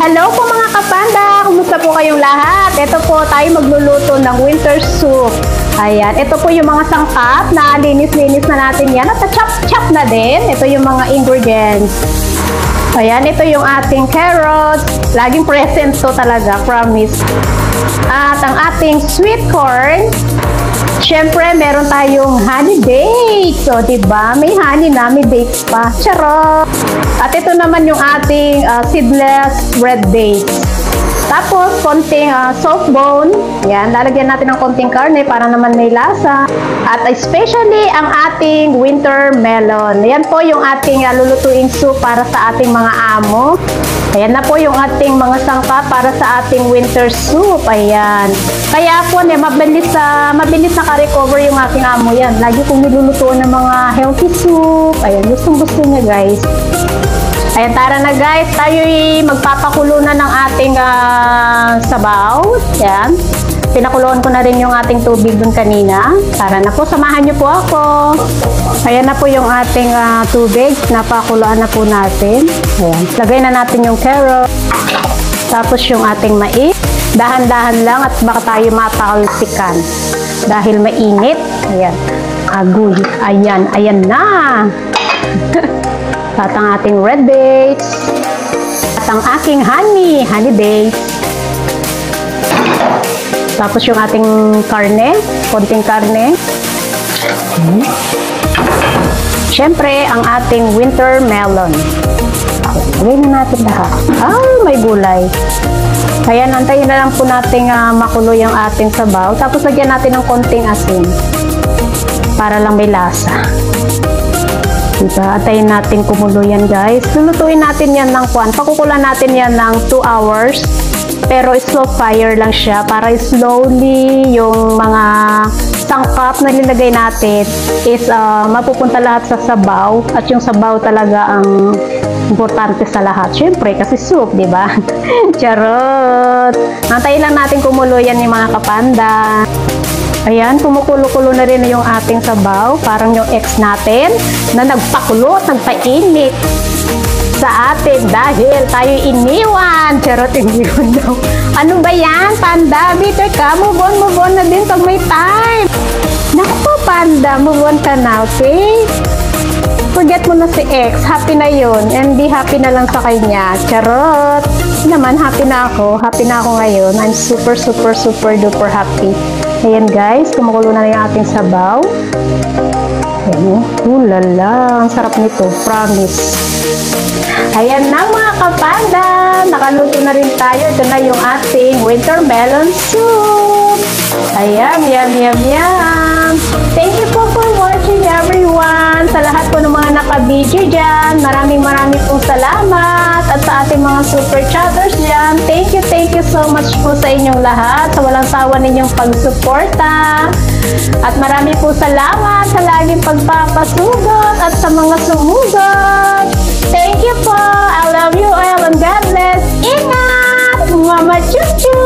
Hello po mga kapanda! Kumusta po kayong lahat? Ito po tayo magluluto ng winter soup. Ayan, ito po yung mga sangkap na linis-linis na natin yan at chop-chop na din. Ito yung mga ingredients. Ayan, ito yung ating carrots. Laging present to talaga, promise. At ang ating sweet corn. Siyempre, meron tayong honey dates. So, diba? May honey na, may dates pa. Charot! At ito naman yung ating seedless red dates. Tapos, konting soft bone. Yan, lalagyan natin ng konting karne para naman may lasa. At especially, ang ating winter melon. Yan po yung ating lulutuing soup para sa ating mga amo. Ayan na po yung ating mga sangkap para sa ating winter soup. Ayan. Kaya po, mabilis na ka-recover yung ating amo yan. Lagi kong nilulutuan ng mga healthy soup. Ayan, gustong-gusto niya guys. Ayan, tara na guys. Tayo'y magpapakulo na ng ating sabaw. Ayan. Pinakuluan ko na rin yung ating tubig dun kanina. Tara na po, samahan niyo po ako. Ayan na po yung ating tubig. Napakuluan na po natin. Ayan. Lagay na natin yung carrot. Tapos yung ating mais. Dahan-dahan lang at baka tayo matalsikan. Dahil mainit. Ayan. Agoy. Ayan. Ayan na. At ang ating red dates. At ang aking honey dates. Tapos yung ating karne, konting karne. Siyempre, ang ating winter melon. Lagay na natin lahat. May gulay. Ayan, antayin na lang po natin makulo yung ating sabaw. Tapos lagyan natin ng konting asin. Para lang may lasa. Diba? Antayin natin kumulo yan guys. Lulutuin natin yan ng pakukulan natin yan ng 2 hours. Pero slow fire lang siya para slowly yung mga sangkap na nilagay natin is mapupunta lahat sa sabaw at yung sabaw talaga ang importante sa lahat. Syempre kasi soup, di ba? Charot! Antayin lang natin kumulo yan yung mga kapanda. Ayan, kumukulo-kulo na rin yung ating sabaw. Parang yung ex natin na nagpakulo at nagpainit sa atin dahil tayo iniwan. Charot, iniwan daw. Ano ba yan, panda? Bitter ka, move on na din pag may time. Naku, panda, move on ka na, okay? Forget mo na si ex, happy na yun, and di happy na lang sa kanya. Charot! Naman, happy na ako ngayon. I'm super duper happy. Ayan guys, kumukulo na yung ating sabaw. Ayan, ulala, ang sarap nito, promise. Ayan na mga kapanda, nakaluto na rin tayo. Ito na yung ating winter melon soup. Ayan, yum. Thank you po for watching everyone. Sa lahat po ng mga naka-video dyan, maraming pong salamat. At sa ating mga super chatters dyan, thank you so much po sa inyong lahat. Sa walang sawa ninyong pagsuporta. At marami po salamat sa laging pagpapasugot at sa mga sumugot. Thank you po. I love you all and God bless. Ingat! Mama chuchu!